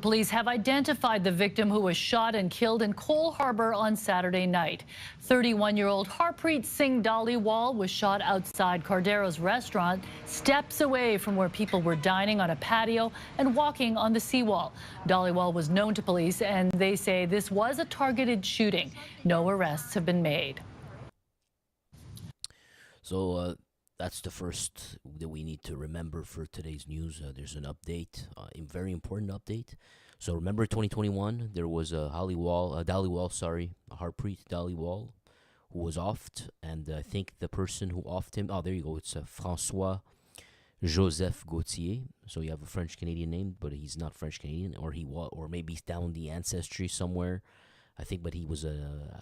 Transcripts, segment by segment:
Police have identified the victim who was shot and killed in Cole Harbour on Saturday night. 31-year-old Harpreet Singh Dhaliwal was shot outside Cardero's restaurant, steps away from where people were dining on a patio and walking on the seawall. Dhaliwal was known to police, and they say this was a targeted shooting. No arrests have been made. So that's the first that we need to remember for today's news. There's an update, a very important update. So remember 2021, there was a Harpreet Dhaliwal, who was offed, and I think the person who offed him, there you go, it's François Joseph Gauthier. So you have a French-Canadian name, but he's not French-Canadian, or maybe he's down the ancestry somewhere, I think, but he was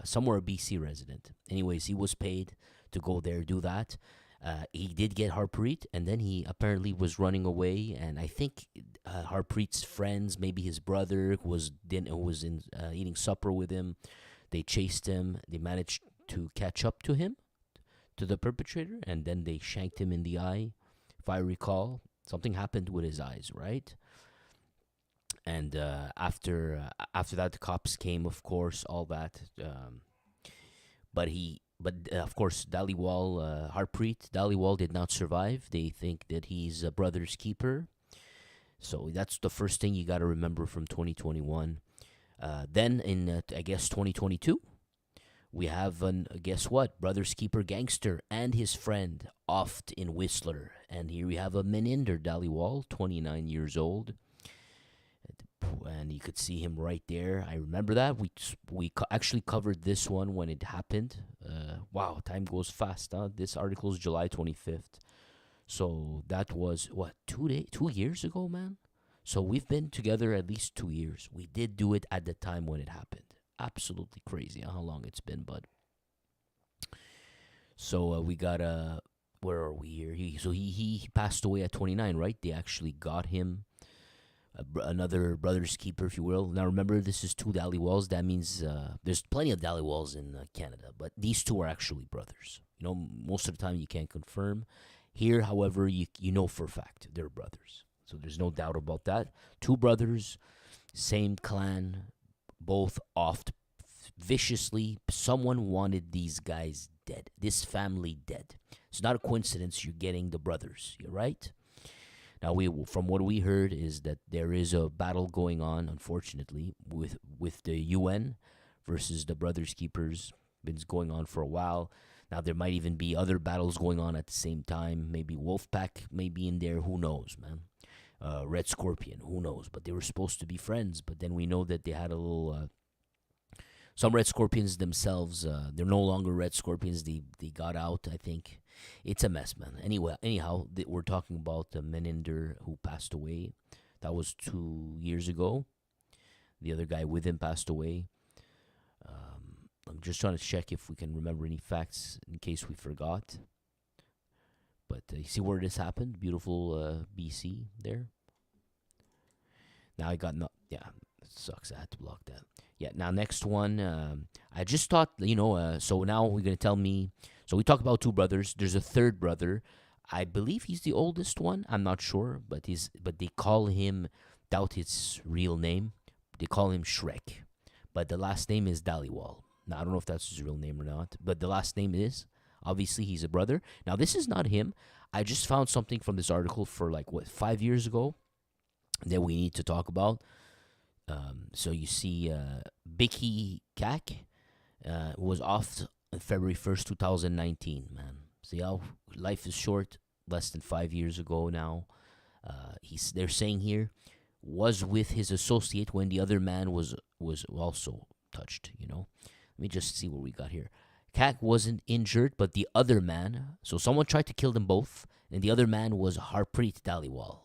somewhere a BC resident. Anyways, he was paid to go there, do that. He did get Harpreet, and then he apparently was running away. And I think Harpreet's friends, maybe his brother, who was eating supper with him, they chased him. They managed to catch up to him, to the perpetrator, and then they shanked him in the eye. If I recall, something happened with his eyes, right? And after that, the cops came, of course, all that. But of course, Harpreet Dhaliwal did not survive. They think that he's a brother's keeper. So that's the first thing you got to remember from 2021. Then in, I guess, 2022, we have guess what? Brother's keeper gangster and his friend offed in Whistler. And here we have a Meninder Dhaliwal, 29 years old. And you could see him right there. I remember that. We actually covered this one when it happened. Wow, time goes fast, huh? This article is July 25th. So that was, 2 years ago, man? So we've been together at least 2 years. We did do it at the time when it happened. Absolutely crazy how long it's been, bud. So we got, where are we here? He passed away at 29, right? They actually got him. Another brother's keeper, if you will. Now remember, this is two Dhaliwals. That means there's plenty of Dhaliwals in Canada, but these two are actually brothers. You know, most of the time you can't confirm. Here, however, you know for a fact they're brothers. So there's no doubt about that. Two brothers, same clan, both offed viciously. Someone wanted these guys dead, this family dead. It's not a coincidence you're getting the brothers, right? Now, from what we heard is that there is a battle going on, unfortunately, with the UN versus the Brothers Keepers. Been going on for a while. Now, there might even be other battles going on at the same time. Maybe Wolfpack may be in there. Who knows, man? Red Scorpion, who knows? But they were supposed to be friends. But then we know that they had a little... some Red Scorpions themselves, they're no longer Red Scorpions. They got out, I think. It's a mess, man. Anyhow, we're talking about the Meninder who passed away. That was 2 years ago. The other guy with him passed away. I'm just trying to check if we can remember any facts in case we forgot. But you see where this happened? Beautiful BC there. Now it sucks. I had to block that. Yeah, now next one. I just thought, so now we're going to tell me. So we talk about two brothers. There's a third brother. I believe he's the oldest one. I'm not sure, but they call him, doubt his real name, they call him Shrek. But the last name is Dhaliwal. Now, I don't know if that's his real name or not, but the last name is. Obviously, he's a brother. Now, this is not him. I just found something from this article for 5 years ago that we need to talk about. So you see, Bicky Kak was offed on February 1st, 2019, man. See how life is short? Less than 5 years ago now. They're saying here, was with his associate when the other man was also touched, Let me just see what we got here. Kak wasn't injured, but the other man, so someone tried to kill them both, and the other man was Harpreet Dhaliwal.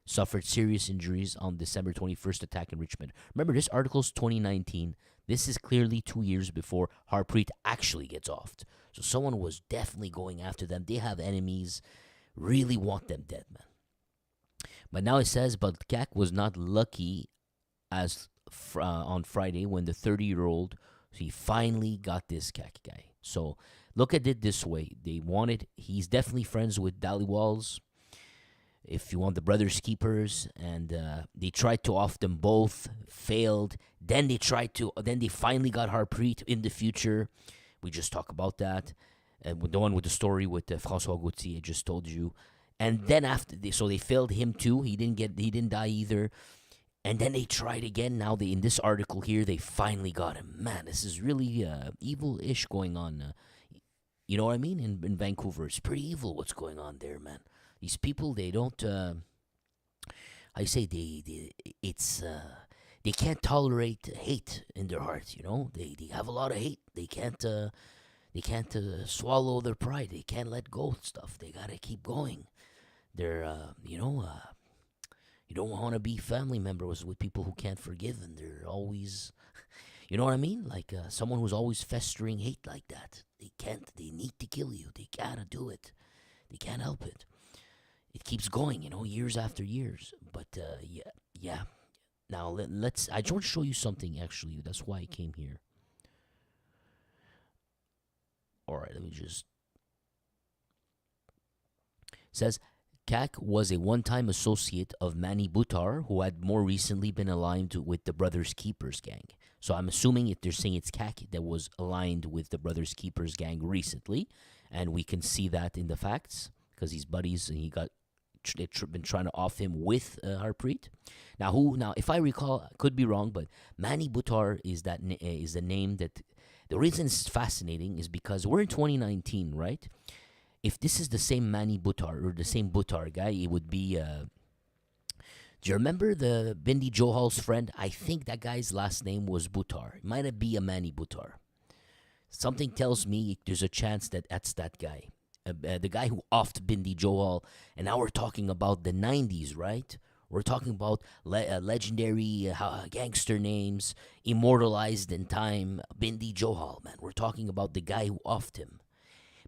Suffered serious injuries on December 21st attack in Richmond. Remember, this article's 2019. This is clearly 2 years before Harpreet actually gets offed. So someone was definitely going after them. They have enemies. Really want them dead, man. But now it says, but Kak was not lucky as on Friday when the 30-year-old, he finally got this Kak guy. So look at it this way. He's definitely friends with Dhaliwals. if you want, the brothers keepers, and they tried to off them both, failed. Then they finally got Harpreet in the future. We just talk about that, and with the one with the story with François Gauthier, I just told you. And then so they failed him too. He didn't die either. And then they tried again. Now in this article here, they finally got him. Man, this is really evil-ish going on. You know what I mean? In Vancouver, it's pretty evil what's going on there, man. These people, they don't. I say they can't tolerate hate in their hearts. You know, they have a lot of hate. They can't swallow their pride. They can't let go of stuff. They gotta keep going. They're you don't want to be family members with people who can't forgive, and they're always, you know what I mean? Like someone who's always festering hate like that. They need to kill you. They gotta do it. They can't help it. It keeps going, years after years. But yeah. Now let's. I want to show you something. Actually, that's why I came here. All right, let me just. It says Kak was a one-time associate of Manny Butar, who had more recently been aligned with the Brothers Keepers gang. So I'm assuming they're saying it's Kak that was aligned with the Brothers Keepers gang recently, and we can see that in the facts because he's buddies and they've been trying to off him with Harpreet. Now, if I recall, I could be wrong, but Manny Butar is the name that. The reason it's fascinating is because we're in 2019, right? If this is the same Manny Butar or the same Butar guy, it would be. Do you remember the Bindi Johal's friend? I think that guy's last name was Butar. It might be a Manny Butar. Something tells me there's a chance that that's that guy. The guy who offed Bindi Johal. And now we're talking about the 90s, right? We're talking about legendary gangster names immortalized in time. Bindi Johal, man. We're talking about the guy who offed him.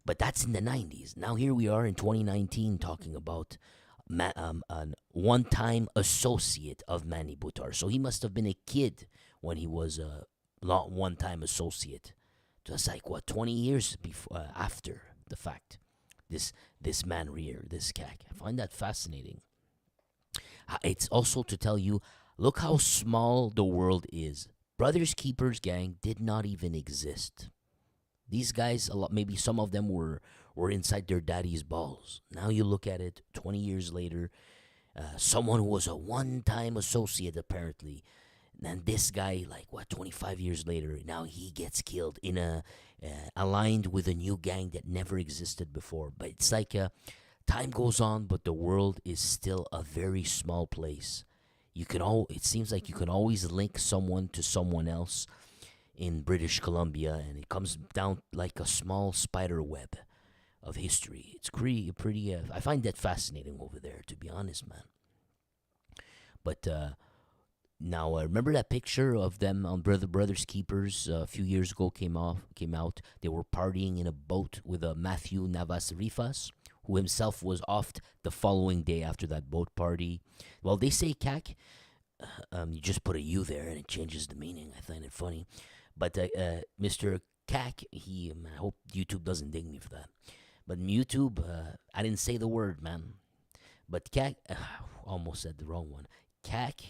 But that's in the 90s. Now here we are in 2019 talking about a one-time associate of Manny Butar. So he must have been a kid when he was a one-time associate. Just like, 20 years before, after the fact. This man Rear, this Kak. I find that fascinating. It's also to tell you, look how small the world is. Brothers Keepers gang did not even exist. These guys, maybe some of them were inside their daddy's balls. Now you look at it, 20 years later, someone who was a one-time associate apparently, and this guy, 25 years later, now he gets killed in aligned with a new gang that never existed before. But it's like time goes on, but the world is still a very small place. It seems like you can always link someone to someone else in British Columbia, and it comes down like a small spider web of history. It's pretty. I find that fascinating over there, to be honest, man. But now remember that picture of them on Brothers Keepers a few years ago came out. They were partying in a boat with Matthew Navas Rifas, who himself was offed the following day after that boat party. Well, they say Kak. You just put a U there and it changes the meaning. I find it funny. But Mr. Kak, I hope YouTube doesn't dig me for that. But YouTube, I didn't say the word, man. But Kak, almost said the wrong one. Kak,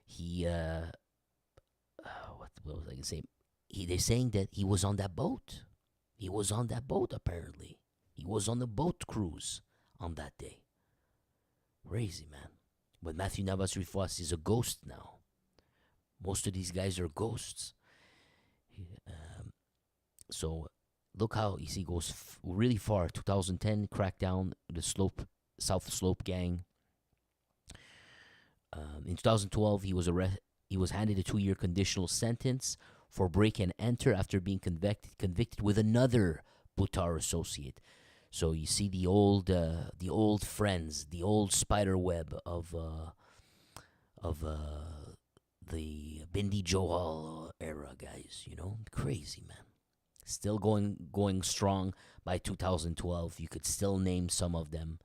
he, what was I going to say? They're saying that he was on that boat. He was on that boat, apparently. He was on the boat cruise on that day. Crazy, man. But Matthew Navas Rifas is a ghost now. Most of these guys are ghosts. So look how he goes really far. 2010 crackdown, the South Slope gang. In 2012, he was handed a 2-year conditional sentence for break and enter after being convicted with another Butar associate. So you see the old friends, the old spider web of the Bindi Johal era guys. Crazy, man. Still going strong by 2012. You could still name some of them.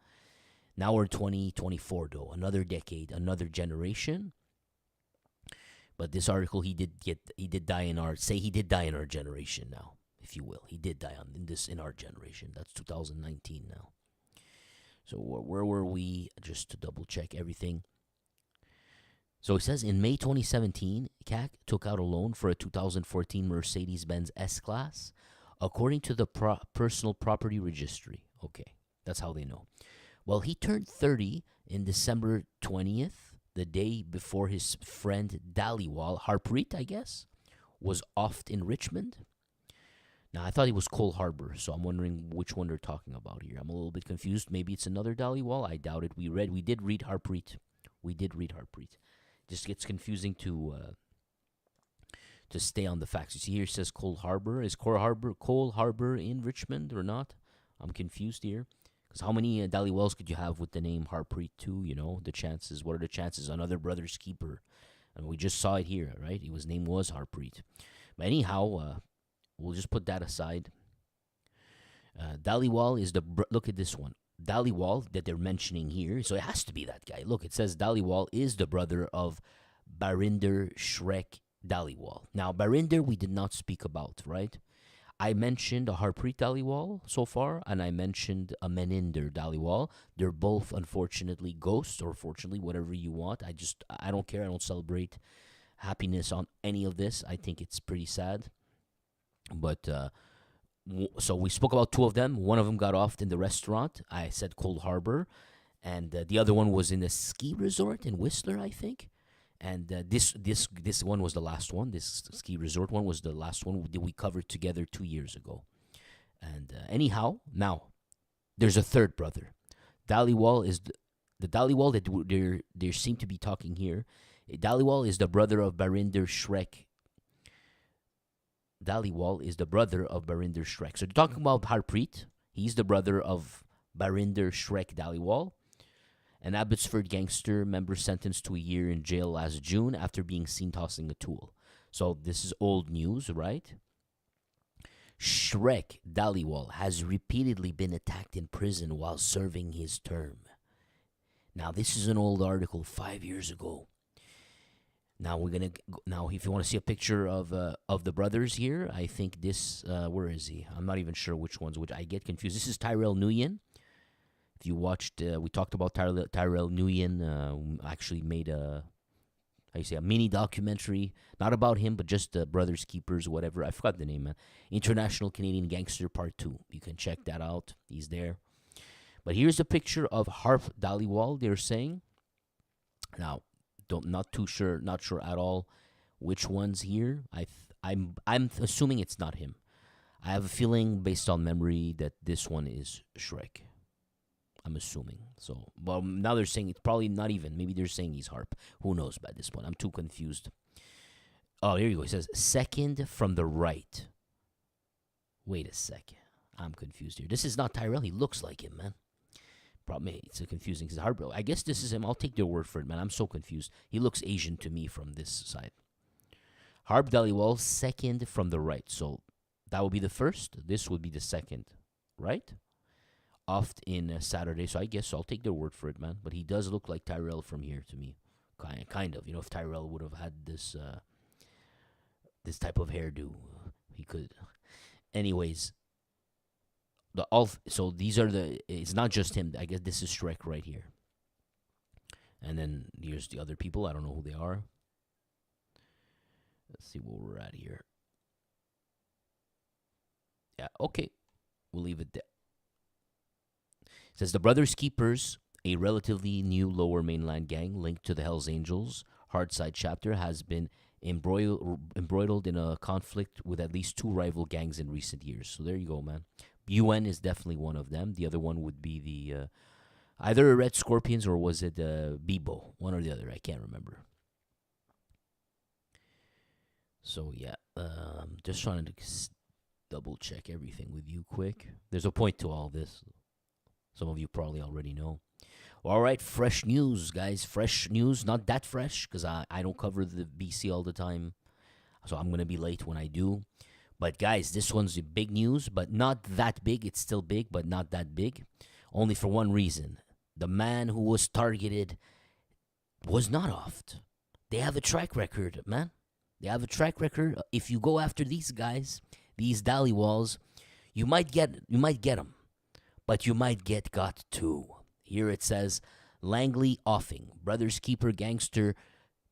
Now we're 2024 though, another decade, another generation. But this article, he did die in our generation now, if you will. He did die in our generation. That's 2019 now. So where were we? Just to double check everything. So it says in May 2017, CAC took out a loan for a 2014 Mercedes-Benz S-Class, according to the personal property registry. Okay, that's how they know. Well, he turned 30 in December 20th, the day before his friend Dhaliwal, Harpreet, I guess, was offed in Richmond. Now, I thought he was Cole Harbour, so I'm wondering which one they're talking about here. I'm a little bit confused. Maybe it's another Dhaliwal. I doubt it. We did read Harpreet. Just gets confusing to stay on the facts. You see here it says Cole Harbour. Is Cole Harbour in Richmond or not? I'm confused here. Because how many Dhaliwals could you have with the name Harpreet too? You know, the chances. What are the chances? Another brother's keeper. And we just saw it here, right? His name was Harpreet. But anyhow, we'll just put that aside. Dhaliwal is look at this one. Dhaliwal that they're mentioning here, so it has to be that guy. Look, it says Dhaliwal is the brother of Barinder Shrek Dhaliwal. Now, Barinder we did not speak about, right? I mentioned a Harpreet Dhaliwal so far, and I mentioned a Meninder Dhaliwal. They're both, unfortunately, ghosts, or fortunately, whatever you want. I don't care. I don't celebrate happiness on any of this. I think it's pretty sad. But, so we spoke about two of them. One of them got off in the restaurant. I said Cold Harbor. And the other one was in a ski resort in Whistler, I think. And this one was the last one. This ski resort one was the last one that we covered together 2 years ago. And anyhow, now there's a third brother. Dhaliwal is the Dhaliwal that they seem to be talking here. Dhaliwal is the brother of Barinder Shrek. Dhaliwal is the brother of Barinder Shrek. So they're talking about Harpreet. He's the brother of Barinder Shrek Dhaliwal. An Abbotsford gangster member sentenced to a year in jail last June after being seen tossing a tool. So this is old news, right? Shrek Dhaliwal has repeatedly been attacked in prison while serving his term. Now, this is an old article 5 years ago. Now, if you want to see a picture of the brothers here, I think this, where is he? I'm not even sure which one's which. I get confused. This is Tyrell Nguyen. If you watched, we talked about Tyrell Nguyen. Actually made a mini documentary, not about him, but just the Brothers Keepers, whatever. I forgot the name, man. International Canadian Gangster Part 2. You can check that out. He's there. But here's a picture of Harp Dhaliwal, they're saying. Now, not sure at all which one's here. I'm assuming it's not him. I have a feeling, based on memory, that this one is Shrek. I'm assuming. So, well, now they're saying it's probably not even. Maybe they're saying he's Harp. Who knows by this point? I'm too confused. Oh, there you go. It says second from the right. Wait a second. I'm confused here. This is not Tyrell. He looks like him, man. Probably it's confusing because Harp. I guess this is him. I'll take their word for it, man. I'm so confused. He looks Asian to me from this side. Harp Dhaliwal, second from the right. So that would be the first. This would be the second, right? Oft in Saturday, so I guess I'll take their word for it, man. But he does look like Tyrell from here to me, kind of. You know, if Tyrell would have had this type of hairdo, he could. Anyways, so these are it's not just him. I guess this is Shrek right here, and then here's the other people. I don't know who they are. Let's see where we're at here. Yeah, okay, we'll leave it there. It says the Brothers Keepers, a relatively new Lower Mainland gang linked to the Hells Angels Hardside chapter, has been embroiled in a conflict with at least two rival gangs in recent years. So there you go, man. UN is definitely one of them. The other one would be the either Red Scorpions or was it Bebo? One or the other. I can't remember. So yeah, just trying to double check everything with you quick. There's a point to all this. Some of you probably already know. All right, fresh news, guys. Fresh news. Not that fresh because I don't cover the BC all the time. So I'm going to be late when I do. But, guys, this one's big news, but not that big. It's still big, but not that big. Only for one reason. The man who was targeted was not offed. They have a track record, man. They have a track record. If you go after these guys, these Dhaliwals, you might get them. But you might get got too. Here it says Langley offing. Brothers keeper gangster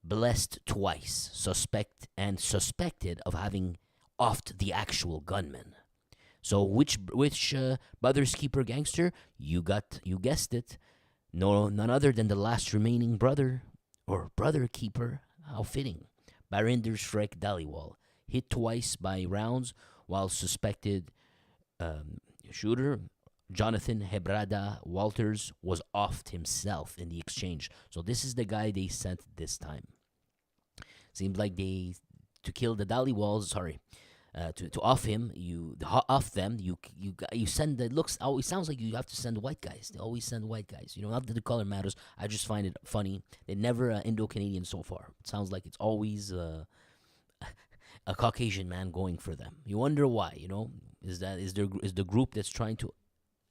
blessed twice. Suspected of having offed the actual gunman. So which brothers keeper gangster? You guessed it. No, none other than the last remaining brother or brother keeper. How fitting. Barinder Shrek Dhaliwal, hit twice by rounds while suspected shooter Jonathan Hebrada Walters was offed himself in the exchange. So this is the guy they sent this time. Seems like to kill the Dhaliwals. Sorry, to off him, off them. You send. It looks. Oh, it sounds like you have to send white guys. They always send white guys. Not that the color matters. I just find it funny. They never Indo-Canadian so far. It sounds like it's always a Caucasian man going for them. You wonder why. Is the group that's trying to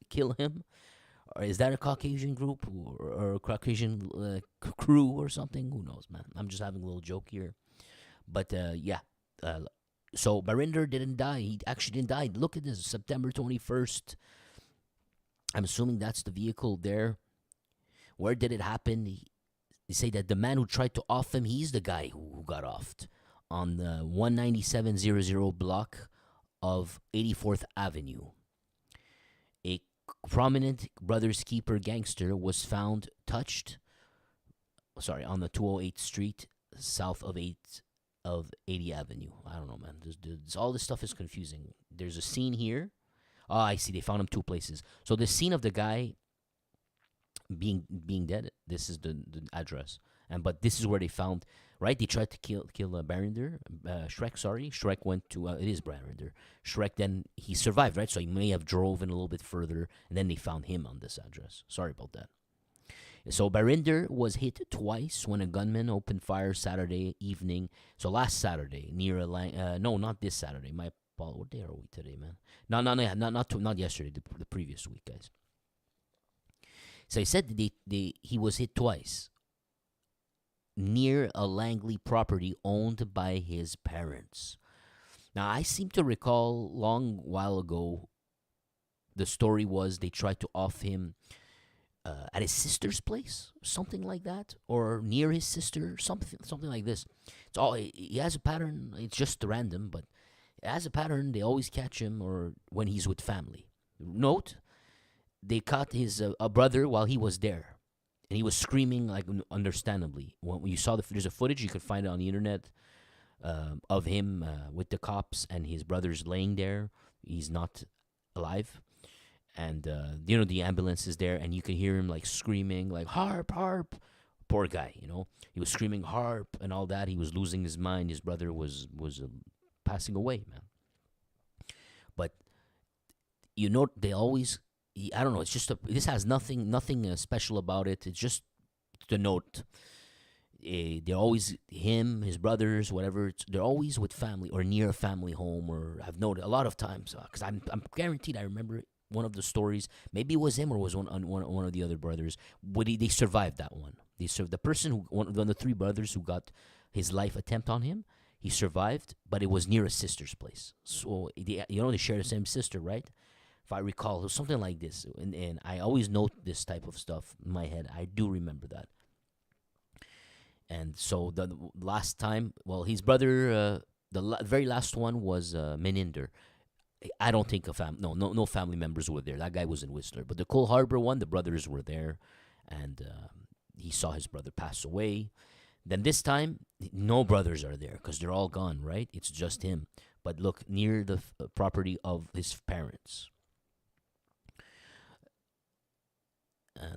kill him, or is that a Caucasian group or a Caucasian crew or something? Who knows, man? I'm just having a little joke here, but yeah. So Barinder didn't die. He actually didn't die. Look at this, September 21st. I'm assuming that's the vehicle there. Where did it happen? They say that the man who tried to off him, he's the guy who got offed on the 19700 block of 84th Avenue. A prominent Brothers Keeper gangster was found on the 208th Street, south of 80 Avenue. I don't know, man. All this stuff is confusing. There's a scene here. Oh, I see. They found him two places. So the scene of the guy being dead. This is the address, but this is where they found. Right, they tried to kill Barinder. Shrek, sorry. Shrek went to it is Barinder. Shrek then he survived, right? So he may have drove in a little bit further, and then they found him on this address. Sorry about that. So Barinder was hit twice when a gunman opened fire Saturday evening. So last Saturday near no, not this Saturday. What day are we today, man? Not yesterday. The previous week, guys. So he said he was hit twice near a Langley property owned by his parents. Now I seem to recall long while ago. The story was they tried to off him at his sister's place, something like that, or near his sister, something like this. He has a pattern. It's just random, but it has a pattern. They always catch him, or when he's with family. Note, they caught his a brother while he was there, and he was screaming like understandably. When you saw there's a footage, you could find it on the internet of him with the cops and his brother's laying there. He's not alive. And the ambulance is there, and you can hear him like screaming, like harp, harp. Poor guy, he was screaming harp and all that. He was losing his mind. His brother was passing away, man. But they always, I don't know. It's just this has nothing special about it. It's just the note. They're always him, his brothers, whatever. They're always with family or near a family home, or I've noted a lot of times because I'm guaranteed I remember it. One of the stories, maybe it was him or was one of the other brothers. They survived that one. The person one of the three brothers who got his life attempt on him, he survived, but it was near a sister's place. So they share the same sister, right? If I recall, it was something like this. And I always note this type of stuff in my head. I do remember that. And so the last time, his brother, the very last one was Meninder. I don't think no family members were there. That guy was in Whistler. But the Cole Harbor one, the brothers were there, and he saw his brother pass away. Then this time, no brothers are there because they're all gone, right? It's just him. But look, near the property of his parents.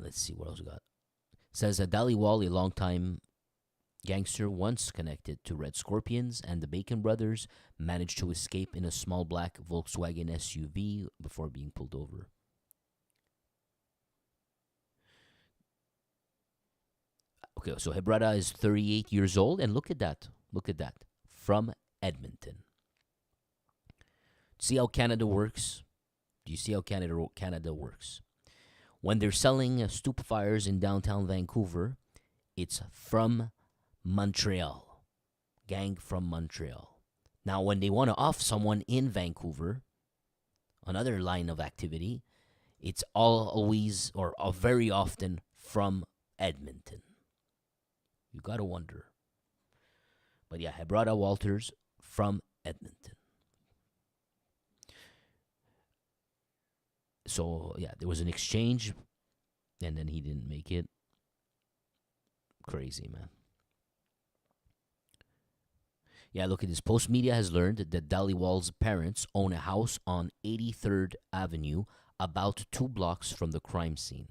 Let's see what else we got. It says Dhaliwal, a longtime gangster once connected to Red Scorpions and the Bacon Brothers, managed to escape in a small black Volkswagen SUV before being pulled over. Okay, so Hebrada is 38 years old, and look at that. From Edmonton. See how Canada works? Do you see how Canada works? When they're selling stupefires in downtown Vancouver, it's from Montreal. Gang from Montreal. Now, when they want to off someone in Vancouver, another line of activity, It's always or very often from Edmonton. You gotta wonder. But yeah, Hebrada Walters from Edmonton. So yeah, there was an exchange, and then he didn't make it. Crazy, man. Yeah, look at this. Post Media has learned that Dhaliwal's parents own a house on 83rd Avenue, about 2 blocks from the crime scene.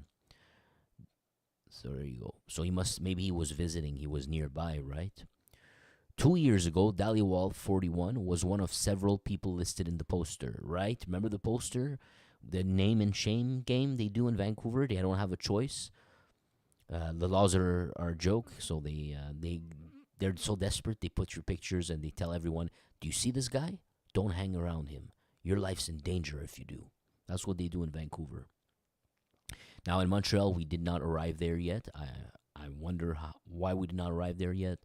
So there you go. So maybe he was visiting, he was nearby, right? 2 years ago, Dhaliwal, 41, was one of several people listed in the poster, right? Remember the poster? The name and shame game they do in Vancouver? They don't have a choice. The laws are a joke, so they're so desperate, they put your pictures and they tell everyone, do you see this guy? Don't hang around him. Your life's in danger if you do. That's what they do in Vancouver. Now in Montreal, we did not arrive there yet. I wonder why we did not arrive there yet.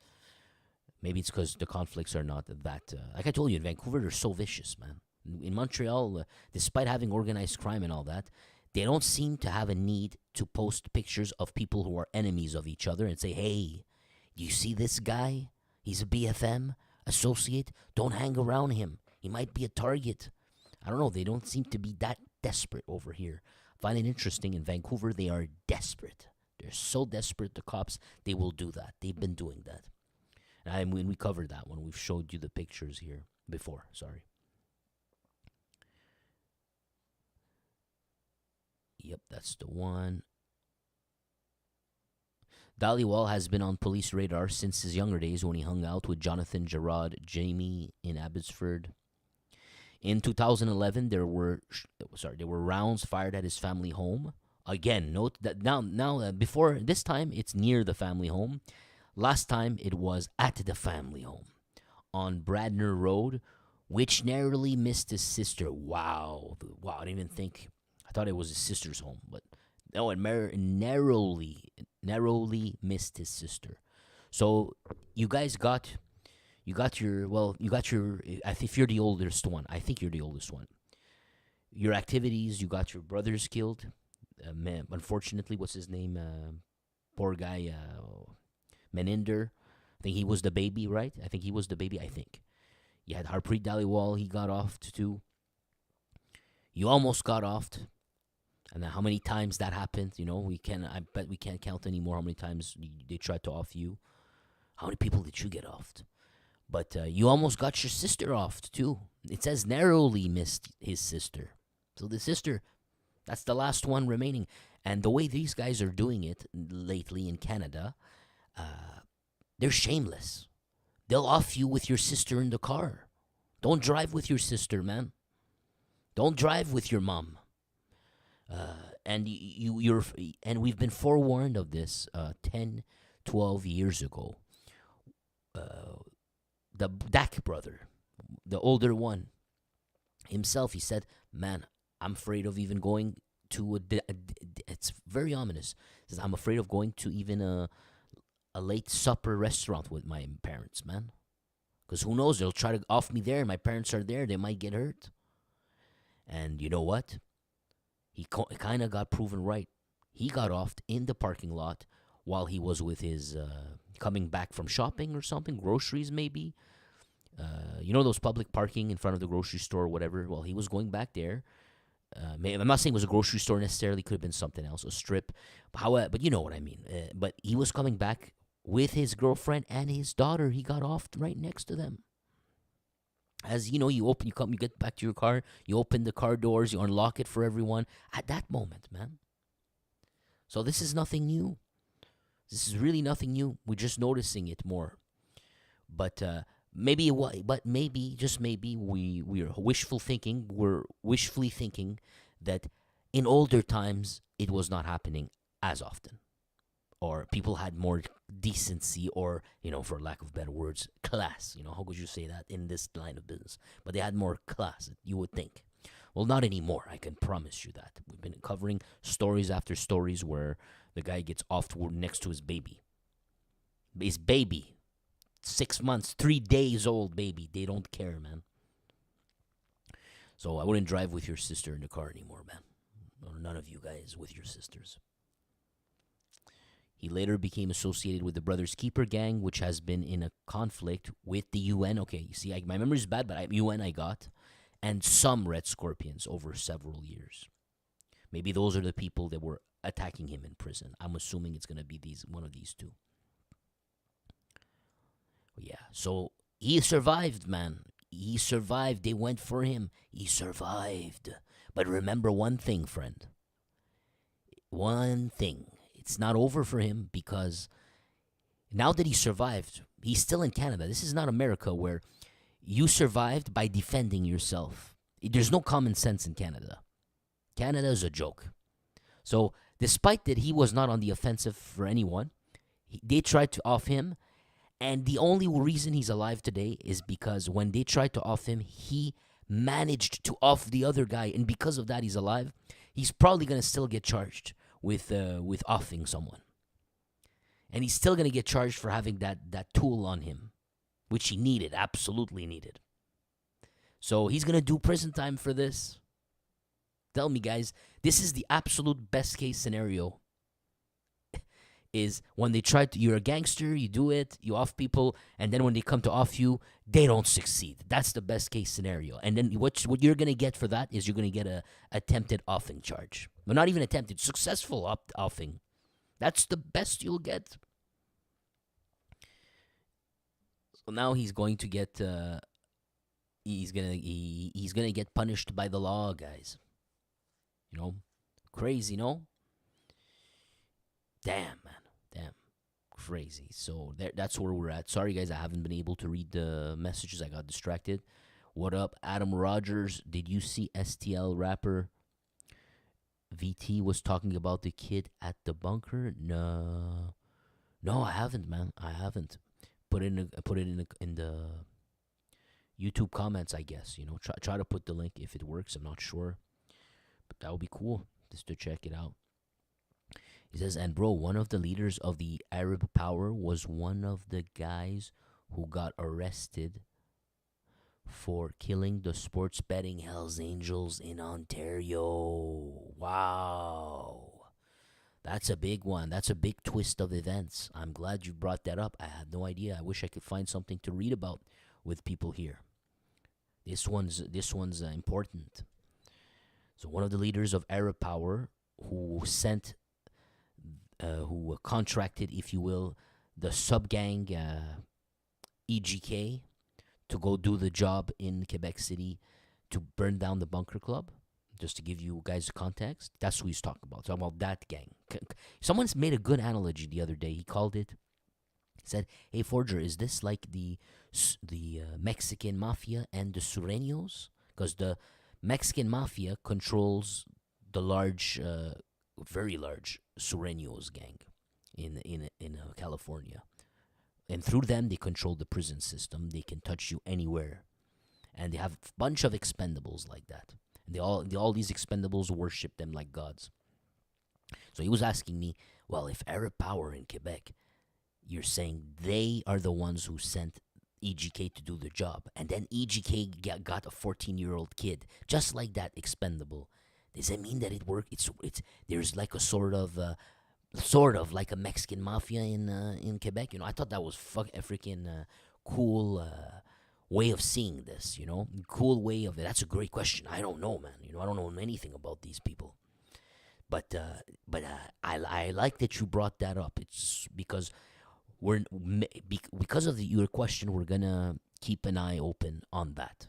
Maybe it's because the conflicts are not that... like I told you, in Vancouver, they're so vicious, man. In Montreal, despite having organized crime and all that, they don't seem to have a need to post pictures of people who are enemies of each other and say, hey, you see this guy? He's a BFM associate. Don't hang around him. He might be a target. I don't know. They don't seem to be that desperate over here. I find it interesting. In Vancouver, they are desperate. They're so desperate, the cops, they will do that. They've been doing that. And we covered that when we've showed you the pictures here before. Sorry. Yep, that's the one. Dhaliwal has been on police radar since his younger days when he hung out with Jonathan Gerard Jamie in Abbotsford. In 2011, there were rounds fired at his family home. Again, note that now before this time it's near the family home. Last time it was at the family home on Bradner Road, which narrowly missed his sister. Wow, I didn't even think. I thought it was his sister's home, but no, it narrowly missed his sister. So you guys got your. If you're the oldest one, I think you're the oldest one. Your activities, you got your brothers killed. Man, unfortunately, what's his name? Poor guy, Meninder. I think he was the baby, right? I think he was the baby. I think. You had Harpreet Dhaliwal. He got off too. You almost got off. And how many times that happened? I bet we can't count anymore how many times they tried to off you. How many people did you get offed? But you almost got your sister offed too. It says narrowly missed his sister. So the sister, that's the last one remaining. And the way these guys are doing it lately in Canada, they're shameless. They'll off you with your sister in the car. Don't drive with your sister, man. Don't drive with your mom. And we've been forewarned of this 10, 12 years ago. The Dak brother, the older one, himself, he said, man, I'm afraid of even going to it's very ominous. He says, I'm afraid of going to even a late supper restaurant with my parents, man. Because who knows, they'll try to off me there. My parents are there. They might get hurt. And you know what? He kind of got proven right. He got offed in the parking lot while he was with his, coming back from shopping or something, groceries maybe. Those public parking in front of the grocery store or whatever. Well, he was going back there. I'm not saying it was a grocery store necessarily. Could have been something else, a strip. But you know what I mean. But he was coming back with his girlfriend and his daughter. He got offed right next to them. As you know, you get back to your car, you open the car doors, you unlock it for everyone at that moment, man. So this is nothing new. This is really nothing new. We're just noticing it more. But maybe, just maybe, we're wishful thinking. We're wishfully thinking that in older times it was not happening as often, or people had more decency, or for lack of better words, class. How could you say that in this line of business? But they had more class, you would think. Well, not anymore. I can promise you that. We've been covering stories after stories where the guy gets off next to his baby. His baby, 6 months, 3 days old baby. They don't care, man. So I wouldn't drive with your sister in the car anymore, man. none of you guys with your sisters. He later became associated with the Brothers Keeper gang, which has been in a conflict with the UN. Okay, you see, my memory is bad, but UN I got. And some Red Scorpions over several years. Maybe those are the people that were attacking him in prison. I'm assuming it's going to be one of these two. Yeah, so he survived, man. He survived. They went for him. He survived. But remember one thing, friend. One thing. It's not over for him, because now that he survived, he's still in Canada. This is not America where you survived by defending yourself. There's no common sense in Canada. Canada is a joke. So despite that he was not on the offensive for anyone, they tried to off him. And the only reason he's alive today is because when they tried to off him, he managed to off the other guy. And because of that, he's alive. He's probably going to still get charged with offing someone. And he's still going to get charged for having that tool on him, which he needed, absolutely needed. So he's going to do prison time for this. Tell me, guys, this is the absolute best case scenario. Is when they try to, you're a gangster, you do it, you off people, and then when they come to off you, they don't succeed. That's the best case scenario. And then what you're going to get for that is you're going to get a attempted offing charge. Well, not even attempted, successful offing. That's the best you'll get. So now he's going to get he's gonna get punished by the law, guys. You know, crazy, no? Damn, man. Damn. Crazy. So that's where we're at. Sorry, guys, I haven't been able to read the messages. I got distracted. What up, Adam Rogers? Did you see STL rapper VT was talking about the kid at the bunker? No, I haven't, man. I haven't. Put it in the YouTube comments, I guess. You know, try to put the link if it works. I'm not sure, but that would be cool just to check it out. He says, and bro, one of the leaders of the Arab Power was one of the guys who got arrested for killing the sports betting Hells Angels in Ontario. Wow. That's a big one. That's a big twist of events. I'm glad you brought that up. I had no idea. I wish I could find something to read about with people here. This one's important. So one of the leaders of Arab Power who contracted, if you will, the sub-gang EGK to go do the job in Quebec City to burn down the bunker club. Just to give you guys context, that's who he's talking about. Talking about that gang. Someone's made a good analogy the other day. He called it, he said, hey, Forger, is this like the Mexican mafia and the Sureños? Because the Mexican mafia controls the large, very large Sureños gang in California. And through them, they control the prison system. They can touch you anywhere. And they have a bunch of expendables like that. And all these expendables worship them like gods. So he was asking me, well, if Arab Power in Quebec, you're saying they are the ones who sent EGK to do the job. And then EGK got a 14-year-old kid, just like that expendable. Does that mean that it worked? It's there's like a sort of like a Mexican mafia in Quebec. You know, I thought that was a freaking cool way of seeing this. You know, cool way of it. That's a great question. I don't know, man. You know, I don't know anything about these people. But I like that you brought that up. It's because because of your question, we're gonna keep an eye open on that.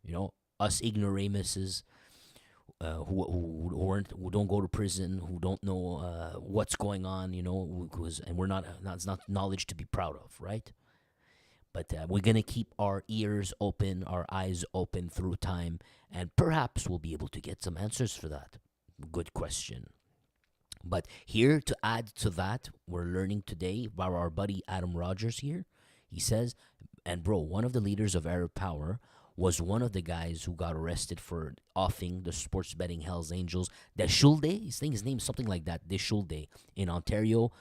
You know, us ignoramuses. Who don't go to prison, who don't know what's going on, you know, and we're not, it's not knowledge to be proud of, right? But we're gonna keep our ears open, our eyes open through time, and perhaps we'll be able to get some answers for that. Good question. But here to add to that, we're learning today by our buddy Adam Rogers here. He says, and bro, one of the leaders of Arab Power was one of the guys who got arrested for offing the sports betting Hells Angels. Deschulde, his name is something like that, Deschulde, in Ontario.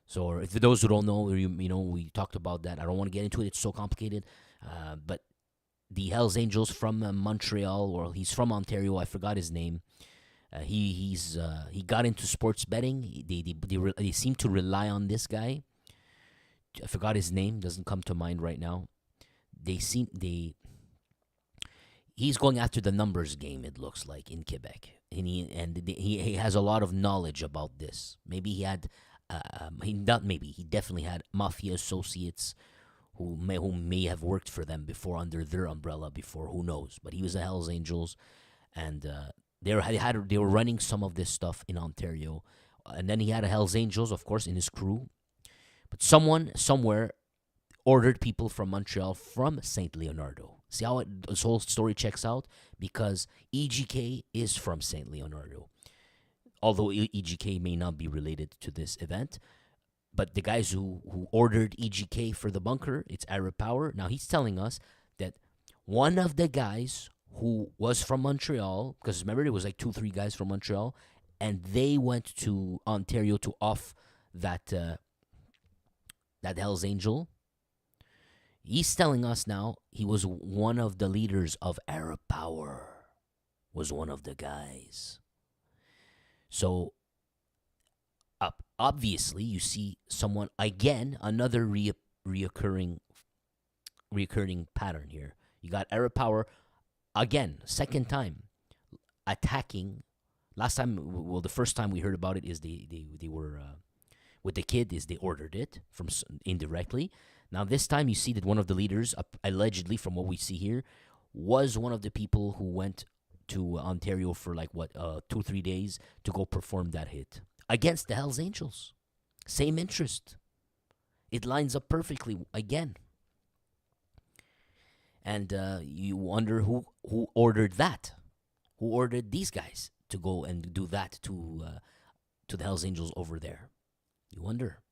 So for those who don't know, you know, we talked about that. I don't want to get into it. It's so complicated. But the Hells Angels from Montreal, or he's from Ontario. I forgot his name. He got into sports betting. They seem to rely on this guy. I forgot his name. Doesn't come to mind right now. He's going after the numbers game. It looks like in Quebec, and he has a lot of knowledge about this. Maybe he had, he definitely had mafia associates who may have worked for them before under their umbrella before. Who knows? But he was a Hells Angels, and they were running some of this stuff in Ontario, and then he had a Hells Angels, of course, in his crew. But someone somewhere ordered people from Montreal from Saint Leonardo. See how this whole story checks out? Because EGK is from Saint Leonardo. Although EGK may not be related to this event. But the guys who ordered EGK for the bunker, it's Arab Power. Now he's telling us that one of the guys who was from Montreal, because remember it was like 2-3 guys from Montreal, and they went to Ontario to off that Hells Angel. He's telling us now he was one of the leaders of Arab Power, was one of the guys. So, obviously, you see someone, again, another reoccurring pattern here. You got Arab Power, again, second time, attacking. Last time, well, the first time we heard about it is they were, with the kid, is they ordered it from indirectly. Now, this time you see that one of the leaders, allegedly from what we see here, was one of the people who went to Ontario for 2-3 days to go perform that hit against the Hells Angels. Same interest. It lines up perfectly again. And you wonder who ordered that. Who ordered these guys to go and do that to the Hells Angels over there? You wonder.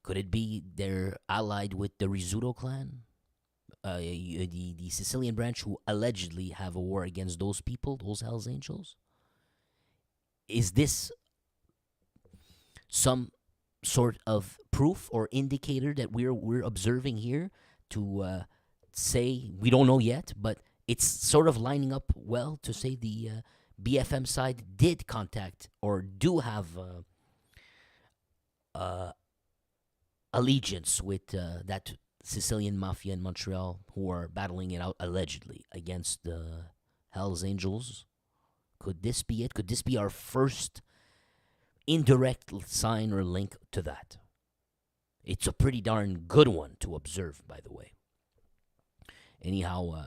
Could it be they're allied with the Rizzuto clan? The Sicilian branch who allegedly have a war against those people, those Hells Angels? Is this some sort of proof or indicator that we're observing here to say, we don't know yet, but it's sort of lining up well to say the BFM side did contact or do have allegiance with that Sicilian mafia in Montreal who are battling it out allegedly against the Hells Angels? Could this be it? Could this be our first indirect sign or link to that? It's a pretty darn good one to observe, by the way. Anyhow,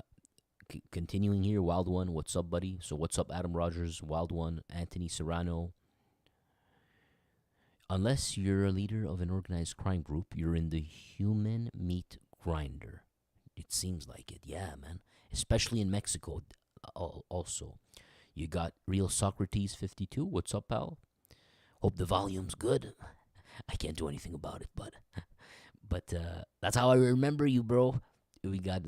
continuing here, Wild One, what's up, buddy? So what's up, Adam Rogers, Wild One, Anthony Serrano? Unless you're a leader of an organized crime group, you're in the human meat grinder. It seems like it, yeah, man. Especially in Mexico, also. You got Real Socrates 52. What's up, pal? Hope the volume's good. I can't do anything about it, but that's how I remember you, bro. We got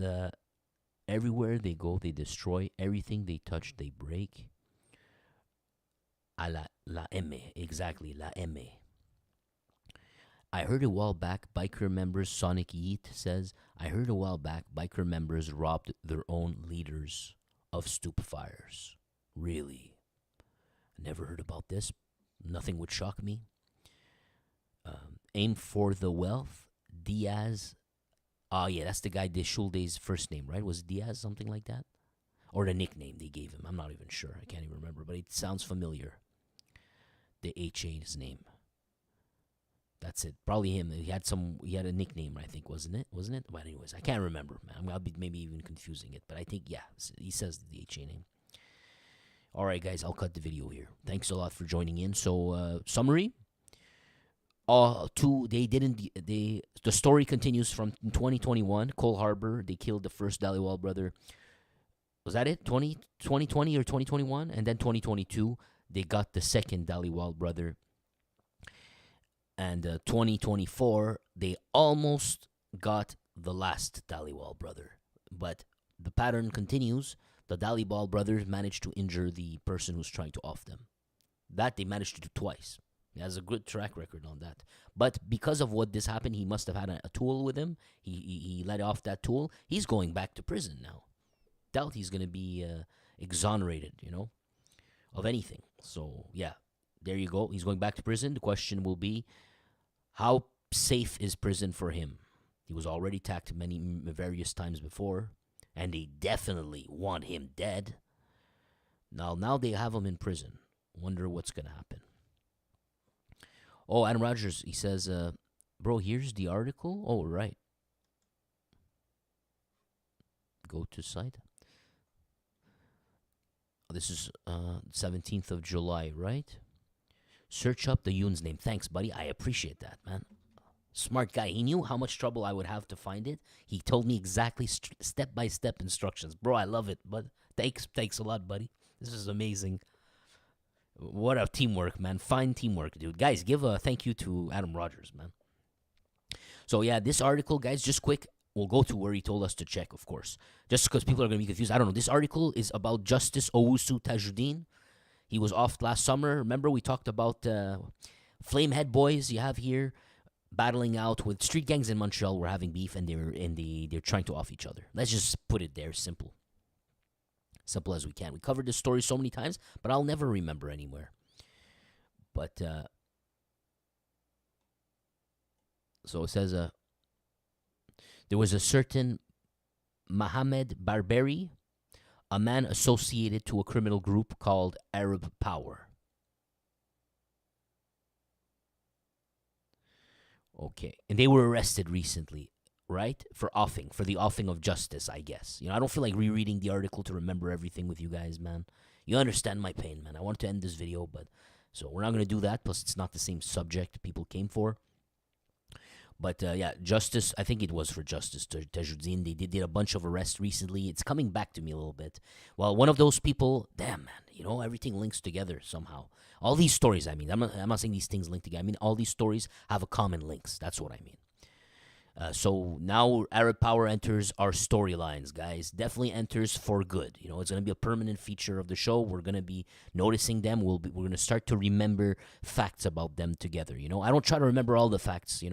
everywhere they go, they destroy. Everything they touch, they break. A la M, exactly, la M. I heard a while back, biker members, Sonic Yeet says, I heard a while back, biker members robbed their own leaders of stupefires. Really? Never heard about this. Nothing would shock me. Aim for the wealth, Diaz. Oh, yeah, that's the guy, Deschulde's first name, right? Was it Diaz, something like that? Or the nickname they gave him. I'm not even sure. I can't even remember, but it sounds familiar. The H.A.'s name. That's it. Probably him. He had a nickname, I think, wasn't it? Well, anyways, I can't remember, man. I'll be maybe even confusing it, but I think, yeah, he says the H.A. name. All right, guys, I'll cut the video here. Thanks a lot for joining in. So, summary. The story continues from 2021. Cole Harbour, they killed the first Dhaliwal brother. Was that it? 2020 or 2021? And then 2022, they got the second Dhaliwal brother. And 2024, they almost got the last Dhaliwal brother. But the pattern continues. The Dhaliwal brothers managed to injure the person who's trying to off them. That they managed to do twice. He has a good track record on that. But because of what this happened, he must have had a tool with him. He let off that tool. He's going back to prison now. Doubt he's going to be exonerated, of anything. So, yeah, there you go. He's going back to prison. The question will be, how safe is prison for him? He was already attacked various times before, and they definitely want him dead. Now they have him in prison. Wonder what's going to happen. Oh, Adam Rogers, he says, bro, here's the article. Oh, right. Go to site. This is 17th of July, right? Search up the Yoon's name. Thanks, buddy. I appreciate that, man. Smart guy. He knew how much trouble I would have to find it. He told me exactly step-by-step instructions. Bro, I love it, but thanks a lot, buddy. This is amazing. What a teamwork, man. Fine teamwork, dude. Guys, give a thank you to Adam Rogers, man. So, yeah, this article, guys, just quick. We'll go to where he told us to check, of course. Just because people are going to be confused. I don't know. This article is about Justice Owusu Tajuddin. He was off last summer. Remember, we talked about Flamehead boys you have here battling out with street gangs in Montreal. Were having beef, and they're trying to off each other. Let's just put it there, simple. Simple as we can. We covered this story so many times, but I'll never remember anywhere. But, so it says, there was a certain Mohamed Barberi, a man associated to a criminal group called Arab Power. Okay. And they were arrested recently, right? For the offing of justice, I guess. I don't feel like rereading the article to remember everything with you guys, man. You understand my pain, man. I want to end this video, but so we're not going to do that. Plus, it's not the same subject people came for. But, yeah, justice, I think it was for Justice Tajuddin. They did a bunch of arrests recently. It's coming back to me a little bit. Well, one of those people, damn, man, everything links together somehow. All these stories, I mean, I'm not saying these things link together. I mean, all these stories have a common links. That's what I mean. So now Arab Power enters our storylines, guys. Definitely enters for good. It's going to be a permanent feature of the show. We're going to be noticing them. We're going to start to remember facts about them together. I don't try to remember all the facts.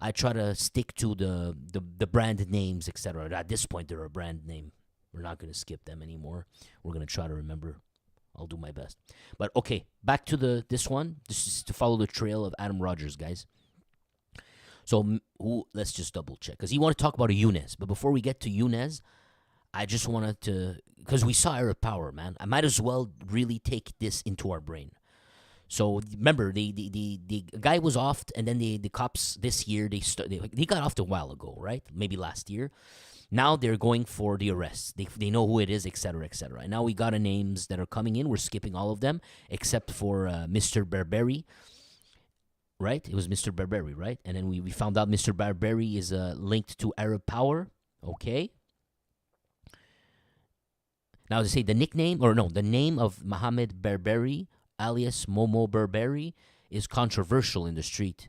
I try to stick to the brand names, etc. At this point, they're a brand name. We're not going to skip them anymore. We're going to try to remember. I'll do my best. But okay, back to this one. This is to follow the trail of Adam Rogers, guys. So let's just double check, because you want to talk about a Yunez. But before we get to Yunez, I just wanted to, because we saw Arab Power, man. I might as well really take this into our brain. So remember, the guy was off, and then the cops this year, he got off a while ago, right? Maybe last year. Now they're going for the arrest. They know who it is, etc., etc. And now we got names that are coming in. We're skipping all of them except for Mr. Barberi. Right? It was Mr. Barberi, right? And then we found out Mr. Barberi is linked to Arab Power. Okay. Now, to say the name of Mohamed Barberi, alias Momo Barberi, is controversial in the street.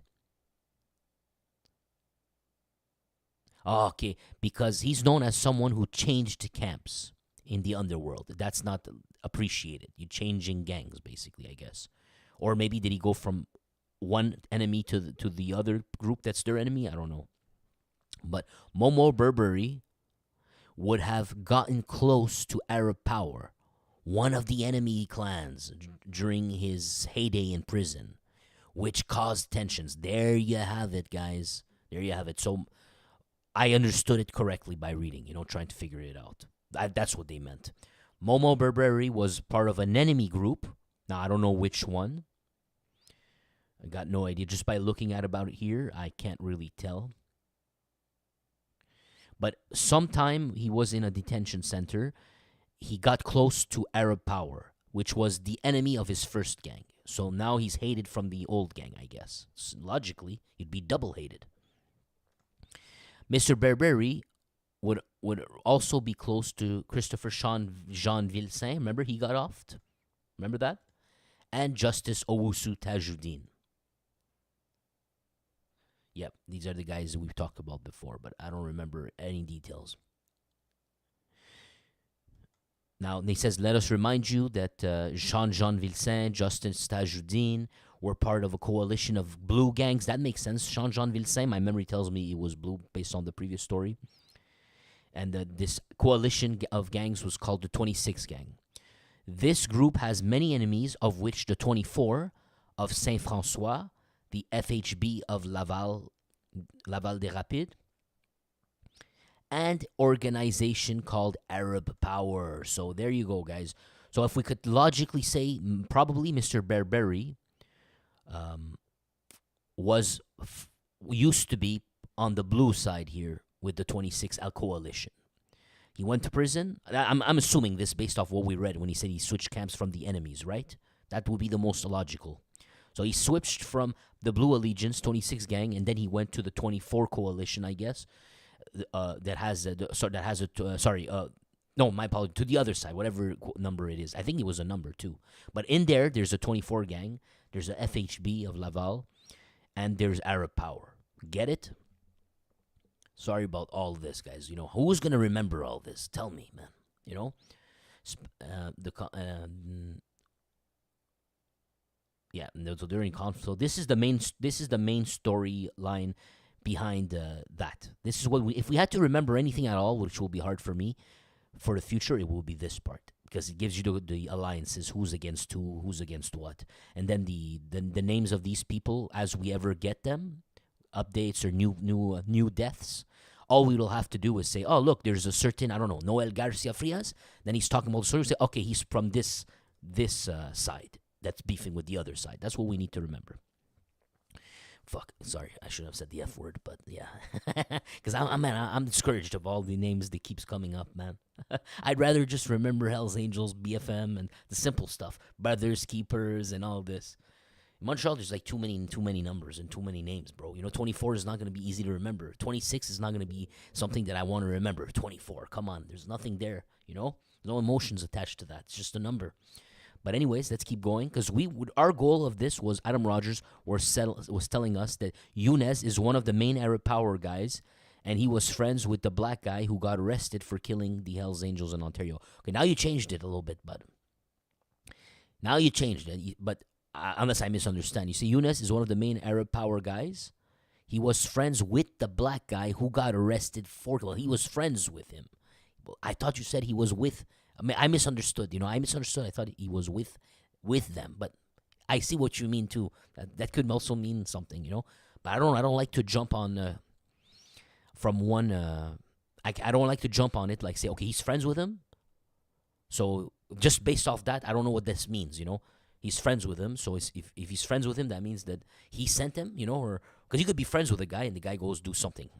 Okay, because he's known as someone who changed camps in the underworld. That's not appreciated. You're changing gangs, basically, I guess. Or maybe did he go from one enemy to the other group that's their enemy? I don't know. But Momo Barberi would have gotten close to Arab Power, one of the enemy clans, during his heyday in prison, which caused tensions. There you have it, guys. There you have it. So I understood it correctly by reading, trying to figure it out. That's what they meant. Momo Barberi was part of an enemy group. Now, I don't know which one. I got no idea. Just by looking at about it here, I can't really tell. But sometime he was in a detention center. He got close to Arab Power, which was the enemy of his first gang. So now he's hated from the old gang, I guess. So logically, he'd be double hated. Mr. Barberi would also be close to Christopher Jean Vilsain. Remember, he got offed? Remember that? And Justice Owusu Tajuddin. Yep, these are the guys that we've talked about before, but I don't remember any details. Now, he says, let us remind you that Jean Vilsain, Justice Tajuddin were part of a coalition of blue gangs. That makes sense. Jean Vilsain, my memory tells me it was blue based on the previous story. And this coalition of gangs was called the 26 Gang. This group has many enemies, of which the 24 of Saint-François, the FHB of Laval des Rapides, and organization called Arab Power. So there you go, guys. So if we could logically say, probably Mr. Berberi used to be on the blue side here with the 26 Al Coalition. He went to prison. I'm assuming this based off what we read when he said he switched camps from the enemies, right? That would be the most logical. So he switched from the Blue Allegiance 26 Gang, and then he went to the 24 Coalition, I guess. No, my apologies, to the other side, whatever number it is. I think it was a number too. But in there's a 24 Gang, there's a FHB of Laval, and there's Arab Power. Get it? Sorry about all this, guys. You know, who's going to remember all this? Tell me, man. You know? Yeah, so during conflict. So this is the main storyline behind that. This is what if we had to remember anything at all, which will be hard for me for the future, it will be this part, because it gives you the alliances, who's against who, who's against what, and then the names of these people as we ever get them, updates or new deaths. All we will have to do is say, oh look, there's a certain, I don't know, Noel Garcia Frias. Then he's talking about the story. We say, okay, he's from this side that's beefing with the other side. That's what we need to remember. Fuck, sorry, I shouldn't have said the F word, but yeah, because I'm discouraged of all the names that keeps coming up, man. I'd rather just remember Hell's Angels, BFM, and the simple stuff, Brothers Keepers, and all this. In Montreal, there's like too many numbers and too many names, bro. You know, 24 is not going to be easy to remember. 26 is not going to be something that I want to remember. 24, come on, there's nothing there. You know, no emotions attached to that. It's just a number. But anyways, let's keep going, because our goal of this was Adam Rogers was telling us that Younes is one of the main Arab Power guys, and he was friends with the black guy who got arrested for killing the Hells Angels in Ontario. Okay, now you changed it a little bit, bud. Now you changed it, but unless I misunderstand. You see, Younes is one of the main Arab Power guys. He was friends with the black guy who got arrested for, well, he was friends with him. I thought you said he was with, I misunderstood, I thought he was with them, but I see what you mean too. That could also mean something, but I don't like to jump on from one, I don't like to jump on it, like say, okay, he's friends with him. So just based off that, I don't know what this means, He's friends with him, so if he's friends with him, that means that he sent him, or, because he could be friends with a guy and the guy goes do something,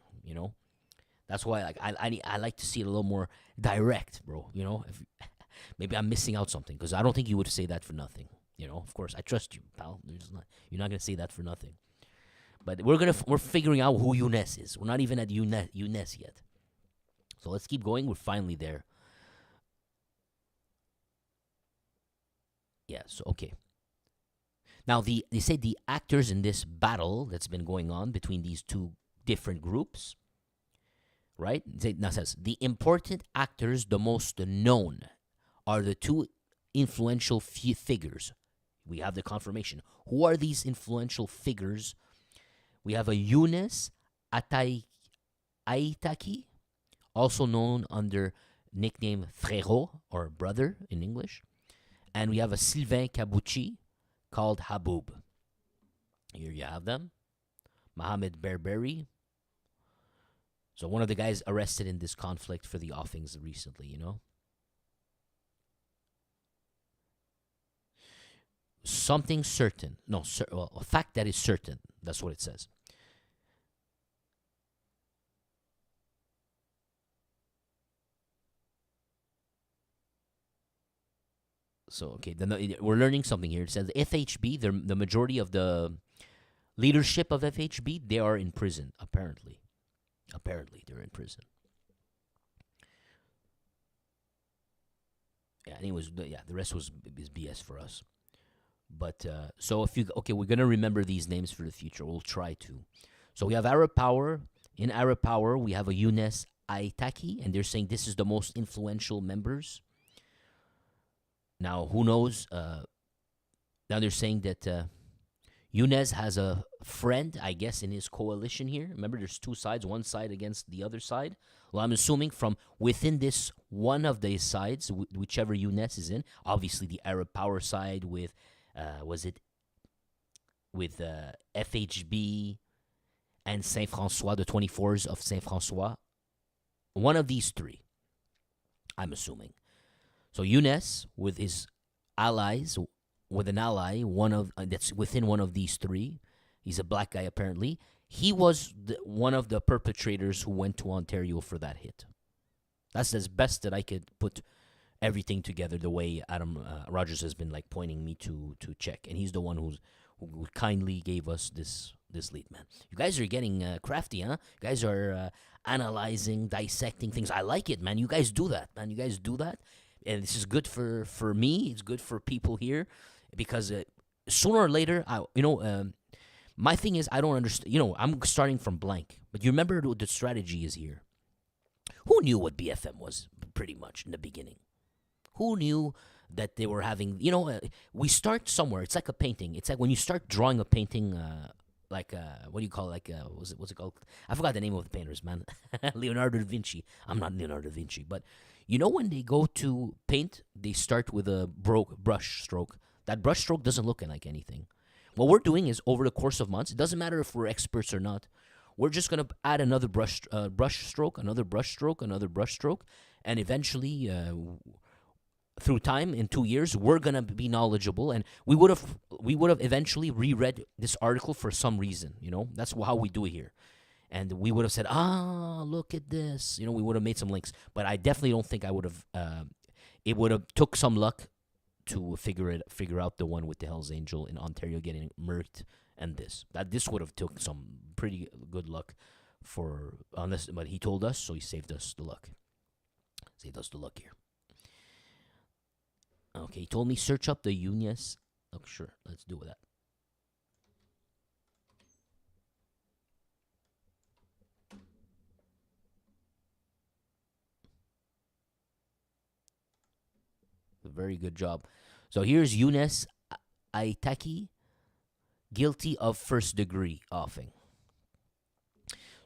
That's why I like to see it a little more direct, bro. If, maybe I'm missing out something, because I don't think you would say that for nothing. Of course, I trust you, pal. You're not gonna say that for nothing. But we're figuring out who Younes is. We're not even at Younes yet. So let's keep going. We're finally there. Yeah. So okay. Now they say the actors in this battle that's been going on between these two different groups. Right? Now it says, the important actors, the most known, are the two influential figures. We have the confirmation. Who are these influential figures? We have a Younes Aitaki, also known under nickname Frérot, or brother in English. And we have a Sylvain Kabuchi, called Haboub. Here you have them. Mohamed Berberi. So one of the guys arrested in this conflict for the offings recently, Something certain. No, a fact that is certain. That's what it says. So, okay, we're learning something here. It says FHB, the majority of the leadership of FHB, they are in prison, apparently. Apparently, they're in prison. Yeah, and the rest is BS for us. But so we're gonna remember these names for the future. We'll try to. So we have Arab Power. In Arab Power, we have a Younes Aitaki, and they're saying this is the most influential members. Now, who knows? Now they're saying that Yunez has a friend, I guess, in his coalition here. Remember, there's two sides, one side against the other side. Well, I'm assuming from within this one of these sides, whichever Yunez is in, obviously the Arab power side with, was it with FHB and Saint Francois, the 24s of Saint Francois. One of these three, I'm assuming. So Yunez with his allies, with an ally, one of that's within one of these three. He's a black guy apparently. He was one of the perpetrators who went to Ontario for that hit. That's as best that I could put everything together the way Adam Rogers has been like pointing me to check, and he's the one who kindly gave us this lead, man. You guys are getting crafty, huh? You guys are analyzing, dissecting things. I like it, man. You guys do that, man. You guys do that, and this is good for me. It's good for people here because sooner or later, my thing is I don't understand. I'm starting from blank, but you remember what the strategy is here. Who knew what BFM was pretty much in the beginning? Who knew that they were having, we start somewhere. It's like a painting. It's like when you start drawing a painting, what do you call it? What's it called? I forgot the name of the painters, man. Leonardo da Vinci. I'm not Leonardo da Vinci, but when they go to paint, they start with a brush stroke. That brush stroke doesn't look like anything. What we're doing is over the course of months, it doesn't matter if we're experts or not, we're just going to add another brush stroke, another brush stroke, another brush stroke, and eventually, through time, in 2 years, we're going to be knowledgeable, and we would have eventually reread this article for some reason, That's how we do it here. And we would have said, look at this. We would have made some links. But I definitely don't think I would have, it would have took some luck to figure out the one with the Hells Angel in Ontario getting murked, and this would have took some pretty good luck but he told us, so he saved us the luck. Saved us the luck here. Okay, he told me search up the Yunez. Oh, sure, let's do that. Very good job. So here's Yunez Aitaki, guilty of first-degree offing.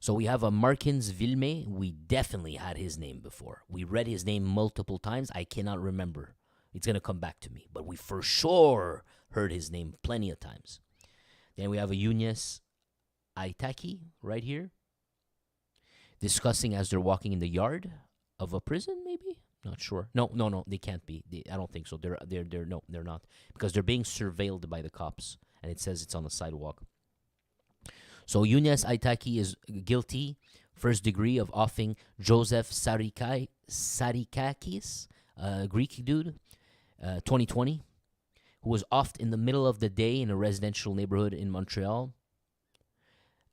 So we have a Markins Vilme. We definitely had his name before. We read his name multiple times. I cannot remember. It's going to come back to me. But we for sure heard his name plenty of times. Then we have a Yunez Aitaki right here, discussing as they're walking in the yard of a prison, maybe? Not sure. No, they can't be. I don't think so. They're not, because they're being surveilled by the cops, and it says it's on the sidewalk. So Yunez Aitaki is guilty, first degree, of offing Joseph Sarikakis, a Greek dude, 2020, who was offed in the middle of the day in a residential neighborhood in Montreal.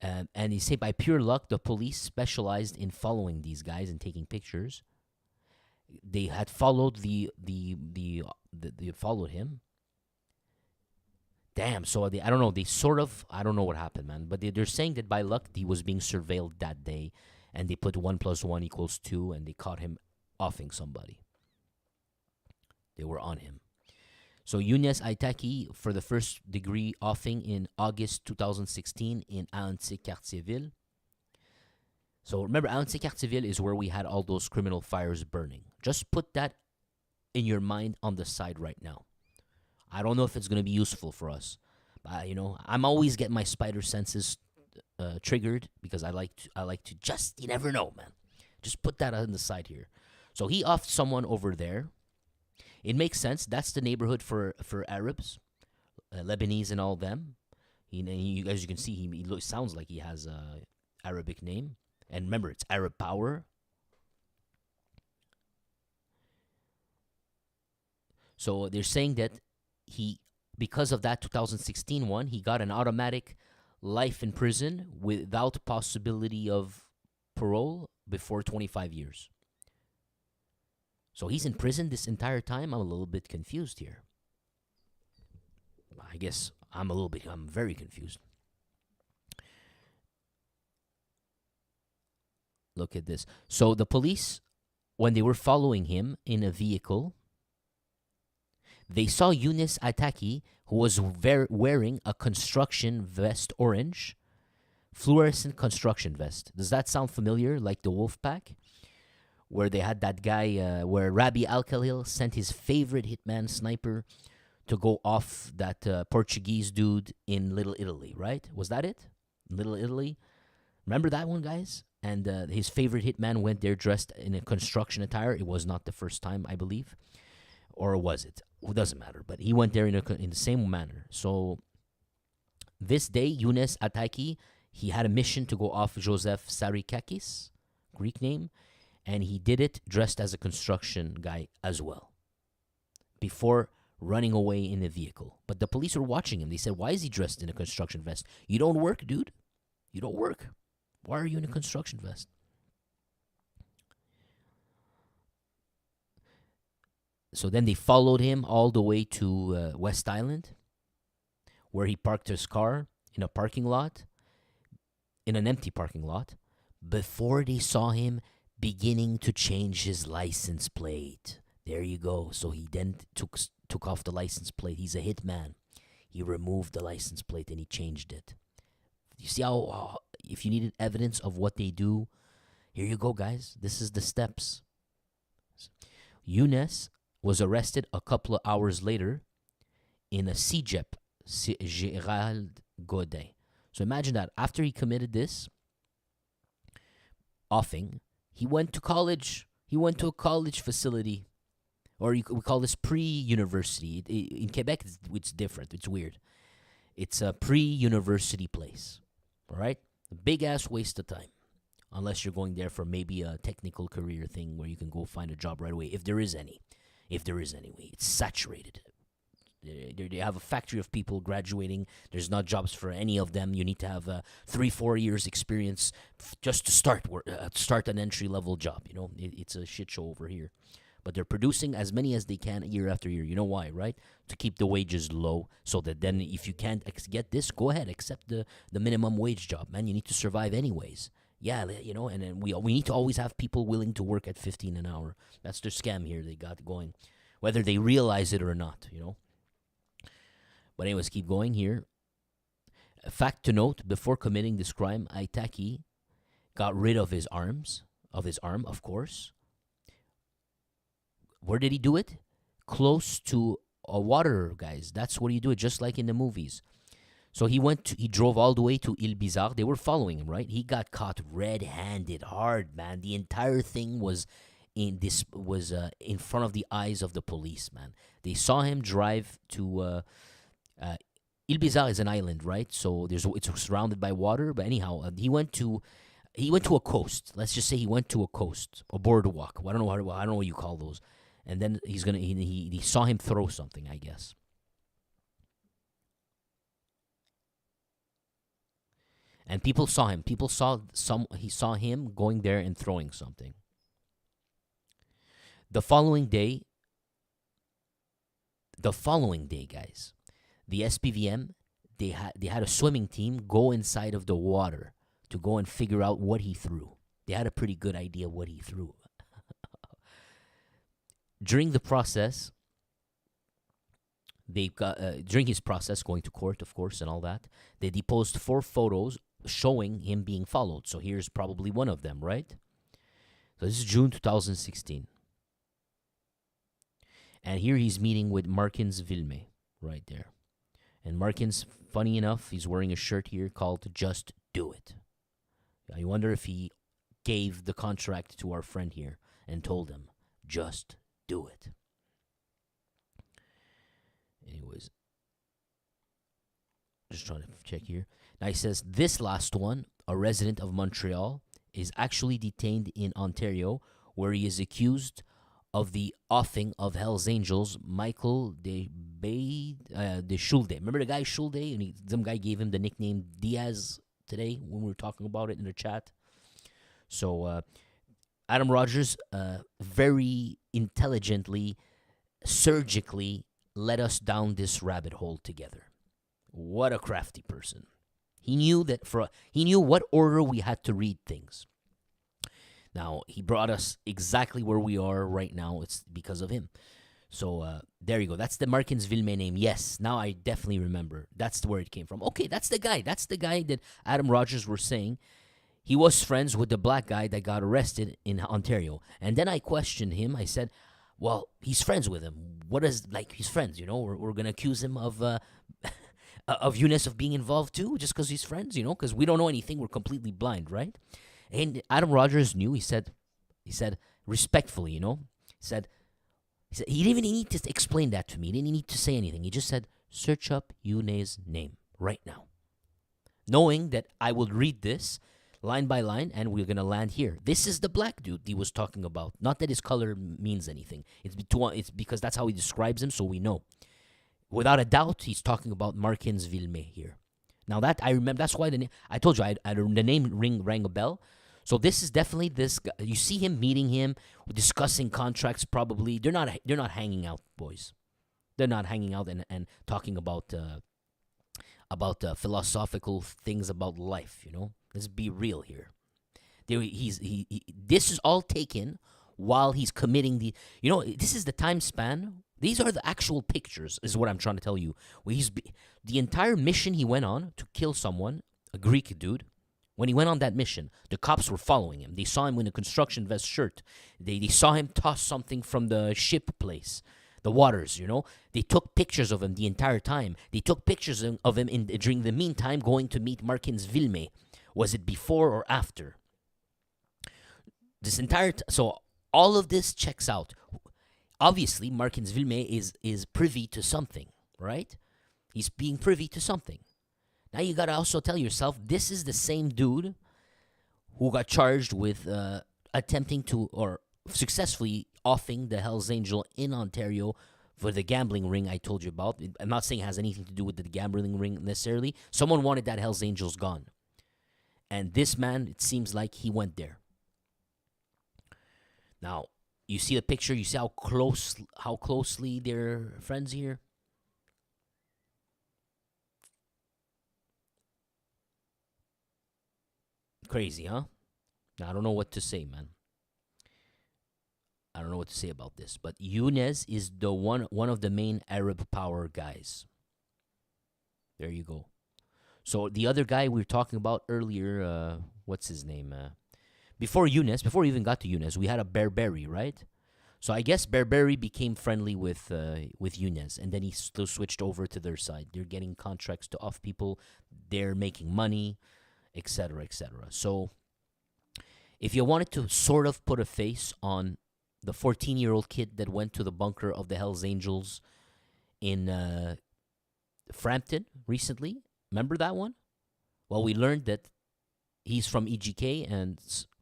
And he said by pure luck, the police specialized in following these guys and taking pictures. They had followed they followed him. Damn, so I don't know. I don't know what happened, man. But they're saying that by luck, he was being surveilled that day, and they put 1 + 1 = 2, and they caught him offing somebody. They were on him. So Yunez Aitaki for the first degree offing in August 2016 in Annecy-Cartierville. So remember, Annecy-Cartierville is where we had all those criminal fires burning. Just put that in your mind on the side right now. I don't know if it's going to be useful for us. I'm always getting my spider senses triggered because I like to just, you never know, man. Just put that on the side here. So he offed someone over there. It makes sense. That's the neighborhood for Arabs, Lebanese and all them. As you can see, he sounds like he has a Arabic name. And remember, it's Arab power. So they're saying that because of that 2016 one, he got an automatic life in prison without possibility of parole before 25 years. So he's in prison this entire time. I'm a little bit confused here. I guess I'm very confused. Look at this. So the police, when they were following him in a vehicle, They saw Younes Ataki, who was wearing a construction vest, orange, fluorescent construction vest. Does that sound familiar, like the Wolf Pack? Where they had that guy, where Rabbi Al-Khalil sent his favorite hitman sniper to go off that Portuguese dude in Little Italy, right? Was that it? Little Italy? Remember that one, guys? And his favorite hitman went there dressed in a construction attire. It was not the first time, I believe. Or was it? It doesn't matter. But he went there in the same manner. So this day, Younes Ataki, he had a mission to go off Joseph Sarikakis, Greek name, and he did it dressed as a construction guy as well, before running away in a vehicle. But the police were watching him. They said, why is he dressed in a construction vest? You don't work, dude. You don't work. Why are you in a construction vest? So then they followed him all the way to West Island, where he parked his car in a parking lot, in an empty parking lot, before they saw him beginning to change his license plate. There you go. So he then took off the license plate. He's a hitman. He removed the license plate and he changed it. You see how, if you needed evidence of what they do, here you go, guys. This is the steps. Younes was arrested a couple of hours later in a CJEP, Gérald Godin. So imagine that. After he committed this offing, he went to college. He went to a college facility. Or we call this pre-university. In Quebec, it's different. It's weird. It's a pre-university place. All right? A big-ass waste of time. Unless you're going there for maybe a technical career thing where you can go find a job right away. If there is any. If there is any way. It's saturated. They have a factory of people graduating. There's not jobs for any of them. You need to have 3-4 years experience just to start an entry-level job. You know, it's a shit show over here. But they're producing as many as they can year after year. You know why, right? To keep the wages low, so that then if you can't get this, go ahead, accept the minimum wage job, man. You need to survive anyways. Yeah, you know, and then we need to always have people willing to work at 15 an hour. That's their scam here they got going, whether they realize it or not, you know. But anyways, keep going here. A fact to note, before committing this crime, Aitaki got rid of his arm, of course. Where did he do it? Close to a water, guys. That's where you do it, just like in the movies. So he drove all the way to Ile Bizarre. They were following him, right? He got caught red-handed, hard, man. The entire thing was in front of the eyes of the police, man. They saw him drive to Ile Bizarre is an island, right? So it's surrounded by water. But anyhow, he went to a coast. Let's just say he went to a coast, a boardwalk. I don't know what you call those. And then he saw him throw something, I guess. And people saw him. He saw him going there and throwing something. The following day, guys, the SPVM, they had a swimming team go inside of the water to go and figure out what he threw. They had a pretty good idea what he threw. During the process, during his process, going to court, of course, and all that, they deposed 4 photos showing him being followed. So here's probably one of them, right? So this is June 2016. And here he's meeting with Markins Vilme, right there. And Markins, funny enough, he's wearing a shirt here called Just Do It. I wonder if he gave the contract to our friend here and told him, just do it. Anyways, just trying to check here. Now he says, this last one, a resident of Montreal, is actually detained in Ontario, where he is accused of the offing of Hell's Angels, Michael de Schulde. Remember the guy Schulde? And some guy gave him the nickname Diaz today when we were talking about it in the chat. So Adam Rogers very intelligently, surgically led us down this rabbit hole together. What a crafty person. He knew what order we had to read things. Now, he brought us exactly where we are right now. It's because of him. So there you go. That's the Martinsville name. Yes, now I definitely remember. That's where it came from. Okay, that's the guy. That's the guy that Adam Rogers were saying. He was friends with the black guy that got arrested in Ontario. And then I questioned him. I said, well, he's friends with him. What is, like, he's friends, you know? We're going to accuse him of Eunice of being involved too, just because he's friends, you know? Because we don't know anything. We're completely blind, right? And Adam Rogers knew. He said respectfully, you know? He didn't even need to explain that to me. He didn't need to say anything. He just said, search up Yune's name right now. Knowing that I would read this line by line and we're going to land here. This is the black dude he was talking about. Not that his color means anything. It's because that's how he describes him, so we know. Without a doubt, he's talking about Markins Villemé here. Now that I remember, that's why I told you the name rang a bell. So this is definitely this guy. You see him meeting him, discussing contracts. Probably they're not hanging out, boys. They're not hanging out and talking about philosophical things about life. You know, let's be real here. This is all taken while he's committing the. You know, this is the time span. These are the actual pictures. Is what I'm trying to tell you. Where the entire mission he went on to kill someone, a Greek dude. When he went on that mission, the cops were following him. They saw him in a construction vest shirt. They saw him toss something from the ship place, the waters, you know. They took pictures of him the entire time. They took pictures of him during the meantime going to meet Markins Villemé. Was it before or after? So all of this checks out. Obviously, Markins Villemé is privy to something, right? He's being privy to something. Now you gotta also tell yourself, this is the same dude who got charged with attempting to or successfully offing the Hells Angel in Ontario for the gambling ring I told you about. I'm not saying it has anything to do with the gambling ring necessarily. Someone wanted that Hells Angels gone. And this man, it seems like he went there. Now, you see the picture, you see how closely they're friends here? Crazy, huh? Now, I don't know what to say, man. I don't know what to say about this, but Yunez is the one of the main Arab power guys. There you go. So the other guy we were talking about earlier, what's his name? Before we even got to Yunez, we had a Berberi, right? So I guess Berberi became friendly with Yunez, and then he still switched over to their side. They're getting contracts to off people. They're making money, etc., etc. So if you wanted to sort of put a face on the 14-year-old kid that went to the bunker of the Hells Angels in Frampton recently, remember that one? Well, we learned that he's from EGK and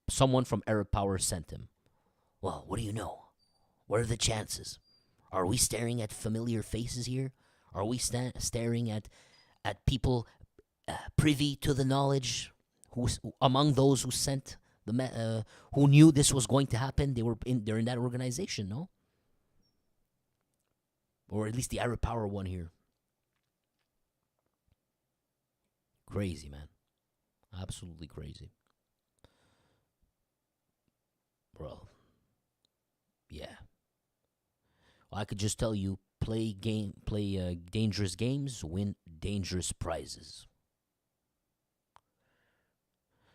someone from Arab Power sent him. Well, what do you know? What are the chances? Are we staring at familiar faces here? Are we staring at people privy to the knowledge, who among those who sent who knew this was going to happen? They're in that organization, no? Or at least the Arab Power one here. Crazy, man. Absolutely crazy. Bro. Yeah. Well, I could just tell you, play dangerous games, win dangerous prizes.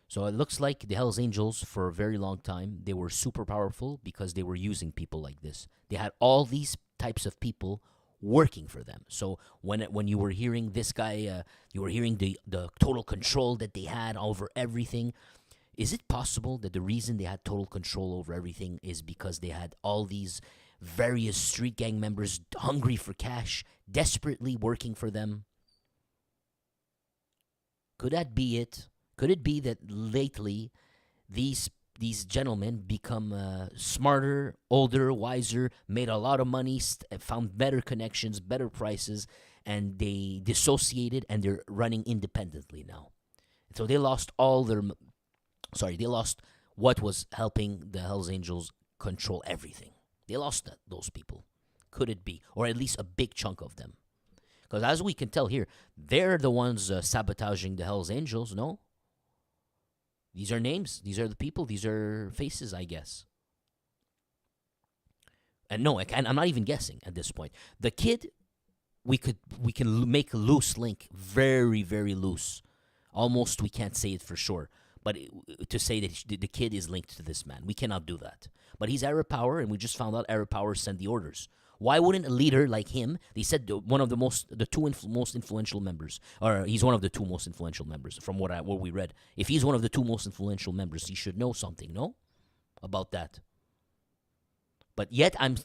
So it looks like the Hells Angels, for a very long time, they were super powerful because they were using people like this. They had all these types of people working for them. So when you were hearing this guy, you were hearing the total control that they had over everything. Is it possible that the reason they had total control over everything is because they had all these various street gang members hungry for cash, desperately working for them? Could that be it? Could it be that lately these gentlemen become smarter, older, wiser, made a lot of money, found better connections, better prices, and they dissociated and they're running independently now? So they lost they lost what was helping the Hells Angels control everything. They lost those people. Could it be? Or at least a big chunk of them. Because as we can tell here, they're the ones sabotaging the Hells Angels, no? These are names. These are the people. These are faces, I guess. And no, I'm not even guessing at this point. The kid, we can make a loose link, very very loose, almost we can't say it for sure, but to say that the kid is linked to this man, we cannot do that. But he's Arab Power, and we just found out Arab Power sent the orders. Why wouldn't a leader like him? They said one of the most influential members, or he's one of the two most influential members, from what we read. If he's one of the two most influential members, he should know something, no, about that. But yet I'm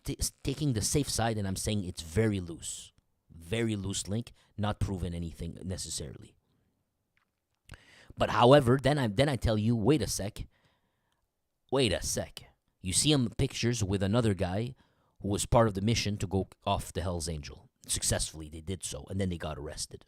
taking the safe side, and I'm saying it's very loose link, not proven anything necessarily. But however, then I tell you, wait a sec. You see him pictures with another guy who was part of the mission to go off the Hell's Angel. Successfully, they did so, and then they got arrested.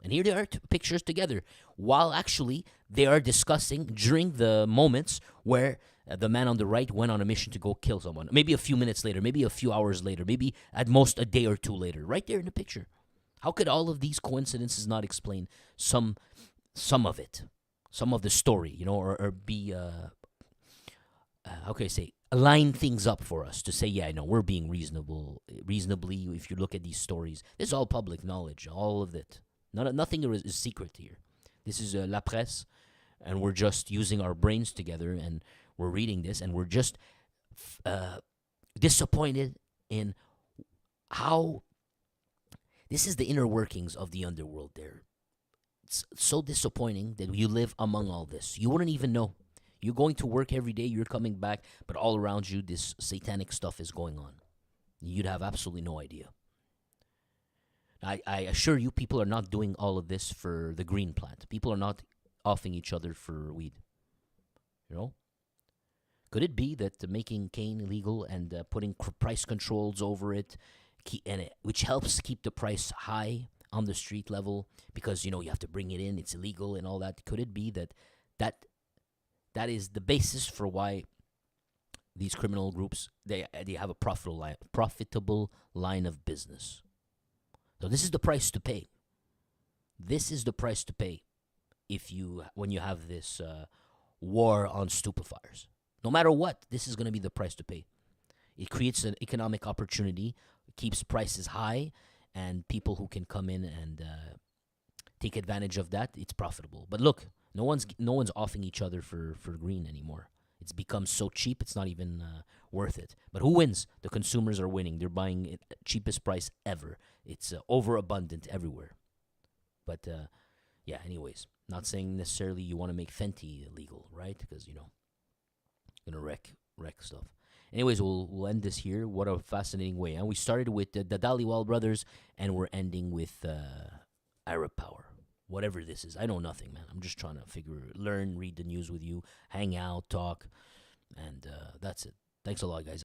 And here they are, pictures together, while actually they are discussing during the moments where the man on the right went on a mission to go kill someone. Maybe a few minutes later, maybe a few hours later, maybe at most a day or two later, right there in the picture. How could all of these coincidences not explain some of it, some of the story, or be, how can I say, align things up for us to say, yeah, no, we're being reasonably, if you look at these stories. This is all public knowledge, all of it. Nothing is secret here. This is La Presse, and we're just using our brains together, and we're reading this, and we're just disappointed in how this is the inner workings of the underworld there. It's so disappointing that you live among all this. You wouldn't even know. You're going to work every day, you're coming back, but all around you, this satanic stuff is going on. You'd have absolutely no idea. I assure you, people are not doing all of this for the green plant. People are not offing each other for weed. Could it be that making cane illegal and putting price controls over it, which helps keep the price high on the street level, because you have to bring it in, it's illegal and all that? Could it be that is the basis for why these criminal groups they have a profitable line of business? So this is the price to pay. This is the price to pay when you have this war on stupefyers. No matter what, this is going to be the price to pay. It creates an economic opportunity, keeps prices high, and people who can come in and take advantage of that, it's profitable. But look, no one's offing each other for green anymore. It's become so cheap, it's not even worth it. But who wins? The consumers are winning. They're buying it at cheapest price ever. It's overabundant everywhere. But yeah, anyways, not saying necessarily you want to make Fenty illegal, right? Because gonna wreck stuff. Anyways, we'll end this here. What a fascinating way. And we started with the Dhaliwal brothers, and we're ending with Arab Power. Whatever this is, I know nothing, man. I'm just trying to learn, read the news with you, hang out, talk, and that's it. Thanks a lot, guys.